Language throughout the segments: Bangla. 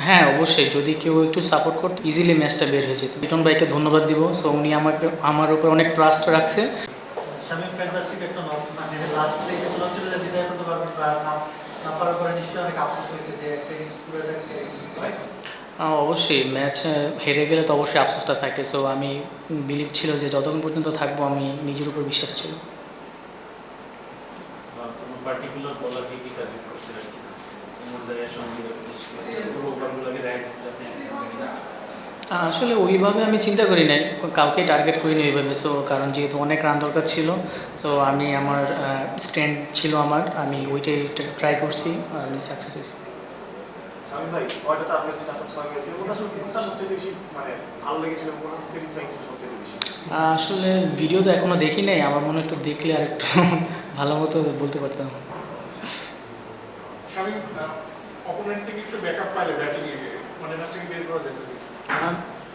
হ্যাঁ, অবশ্যই যদি কেউ একটু সাপোর্ট করতো ইজিলি ম্যাচটা বের হয়ে যেত। লিটন ভাইকে ধন্যবাদ দিব। সো উনি আমার উপর অনেক ট্রাস্ট রাখছে। শামীম ফ্যান্টাস্টিক একটা মানে লাস্ট লেগে মনে হচ্ছিল যে বিদায় করতে পারবেন বা না পারার পরে নিশ্চয়ই অনেক আফসোস হয়েছে যে একটা অবশ্যই ম্যাচ হেরে গেলে তো অবশ্যই আফসোসটা থাকে। সো আমি বিলিভ ছিল যে যতক্ষণ পর্যন্ত থাকবো আমি নিজের উপর বিশ্বাস ছিল। কোনো পার্টিকুলার বলারকে কি টার্গেট করছিলেন কোন জায়গায় সঙ্গী পুরো ওভারগুলোকে আসলে ওইভাবে আমি চিন্তা করি নাই, কাউকে টার্গেট করিনি ওইভাবে। সো কারণ যেহেতু অনেক রান দরকার ছিল, সো আমি আমার স্ট্যান্ড ছিল আমি ওইটাই ট্রাই করছি, আমি সাকসেস হয়েছি। শামীম ভাই ওইটা 4 ম্যাচে 4টা 6 গিয়েছিল, কোনটা সবচেয়ে বেশি মানে ভালো লেগেছিল, কোনটা স্যাটিসফাইং ছিল সবচেয়ে বেশি? আসলে ভিডিও তো এখনো দেখি নাই, আমার মনে একটু দেখলে আর একটু ভালো মতো বলতে পারতাম। শামীম অপোনেন্ট থেকে একটু ব্যাকআপ পাইলে ব্যাটিং মানে ম্যাচটাকে বের করা যেত।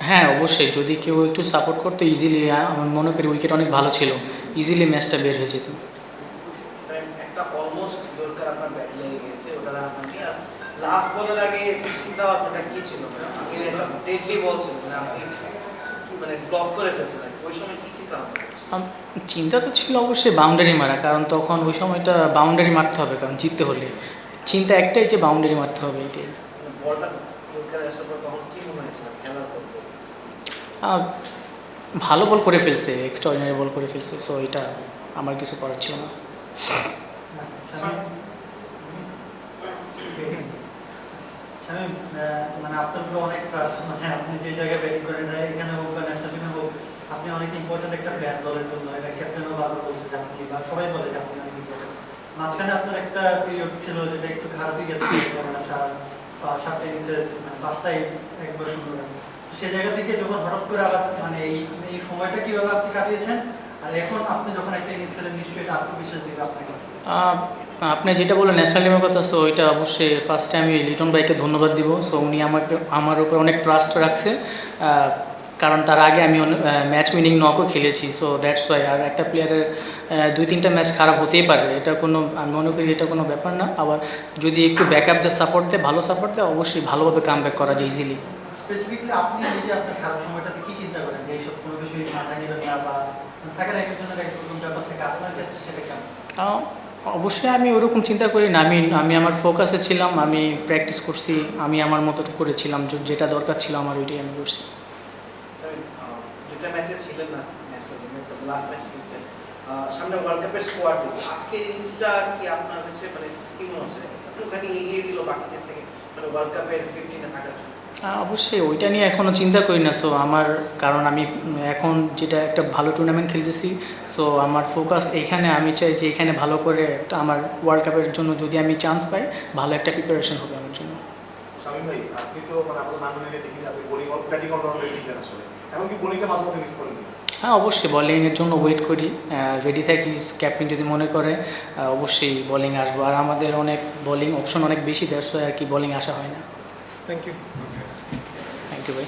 হ্যাঁ, অবশ্যই যদি কেউ একটু সাপোর্ট করতো ইজিলি, আমার মনে করি উইকেট অনেক ভালো ছিল, ইজিলি ম্যাচটা বের হয়ে যেত। একটা অলমোস্ট দরকার আপনার ব্যাট লেগে গেছে ওটা আপনাকে আর লাস্ট বলের আগে চিন্তা ভাবনাটা কি ছিল? আমি একটা ডেডলি বল ছিল আপনি মানে ব্লক করে ফেলছেন, ওই সময় কি চিন্তা ভাবনা? চিন্তা তো ছিল অবশ্যই বাউন্ডারি মারা, কারণ তখন ওই সময়টা বাউন্ডারি মারতে হবে, কারণ জিততে হলে চিন্তা একটাই যে বাউন্ডারি মারতে হবে, এটাই। বলটা দরকার আসার পর তখন কি মনে হয়েছিল খেলার পর? ভালো বল করে ফেলছে, এক্সট্রাঅর্ডিনারি বল করে ফেলছে, সো এটা আমার কিছু করার ছিল না। শামীম মানে আপনার উপর অনেক ট্রাস্ট, মানে আপনি যে জায়গায় ব্যাটিং করেন এখানে হোক বা ন্যাশনাল টিমে হোক, আপনি অনেক ইম্পর্টেন্ট একটা প্লেয়ার দলের জন্য। এটা ক্যাপ্টেনও বারবার বলছে যে আপনি, বা সবাই বলে যে আপনি অনেক ইম্পর্টেন্ট। মাঝখানে আপনার একটা পিরিয়ড ছিল যেটা একটু খারাপই গেছে, সাতটা ইনিংসের মানে 5টাই একবার সুন্দর। তো সেই জায়গা থেকে যখন হঠাৎ করে আবার মানে এই সময়টা কিভাবে আপনি কাটিয়েছেন, আর এখন আপনি যখন একটা ইনিংস খেলেন নিশ্চয়ই এটা আত্মবিশ্বাস দিবে আপনাকে। আপনি যেটা বললেন ন্যাশনাল টিমের কথা, সো এটা অবশ্যই ফার্স্টে আমি লিটন ভাইকে ধন্যবাদ দিব। সো উনি আমার উপর অনেক ট্রাস্ট রাখছে, কারণ তার আগে আমি ম্যাচ উইনিং নকও খেলেছি। So that's why. আর একটা প্লেয়ারের 2-3টা ম্যাচ খারাপ হতেই পারে, এটা আমি মনে করি এটা কোনো ব্যাপার না। আবার যদি একটু ব্যাকআপ দিয়ে সাপোর্ট দেয়, ভালো সাপোর্ট দেয়, অবশ্যই ভালোভাবে কাম ব্যাক করা যায় ইজিলি। স্পেসিফিকলি আপনি নিজে আপনার খারাপ সময়টাতে কি চিন্তা করেন যে এইসব কোনো কিছুই মাথায় নেবেন না, বা থাকে না একজনের এক রকম ব্যাপার থেকে, আপনার ক্ষেত্রে সেটা কেমন? অবশ্যই আমি ওরকম চিন্তা করি না। আমি আমার ফোকাসে ছিলাম, আমি প্র্যাকটিস করছি, আমি আমার মতো করেছিলাম, যেটা দরকার ছিল আমার ওইটাই আমি করছি। দুটা ম্যাচে ছিলেন না ন্যাশনাল টিমে, লাস্ট ম্যাচ জিতলেন, সামনে ওয়ার্ল্ড কাপের স্কোয়াড। আজকে ইনিংসটা কি আপনার কাছে মানে কি মনে হচ্ছে একটুখানি এগিয়ে দিল বাকিদের থেকে, মানে ওয়ার্ল্ড কাপের 15-এ থাকার জন্য? অবশ্যই ওইটা নিয়ে এখনও চিন্তা করি না। সো কারণ আমি এখন যেটা একটা ভালো টুর্নামেন্ট খেলতেছি, সো আমার ফোকাস এইখানে। আমি চাই যে এখানে ভালো করে আমার ওয়ার্ল্ড কাপের জন্য যদি আমি চান্স পাই, ভালো একটা প্রিপারেশন হবে আমার জন্য। শামীম ভাই আপনি তো মানে আপনাদের নাম নিয়ে দেখেছি আপনি ব্যাটিং অলরাউন্ডার ছিলেন আসলে, এখন কি বোলিংটা মাঝে মধ্যে মিস করেন? হ্যাঁ, অবশ্যই বোলিংয়ের জন্য ওয়েট করি, রেডি থাকি। ক্যাপ্টেন যদি মনে করে অবশ্যই বোলিং আসবো, আর আমাদের অনেক বোলিং অপশন অনেক বেশি, দ্যাটস ওয়াই আর কি বোলিং আসা হয় না। Thank you. থ্যাংক ইউ ভাই।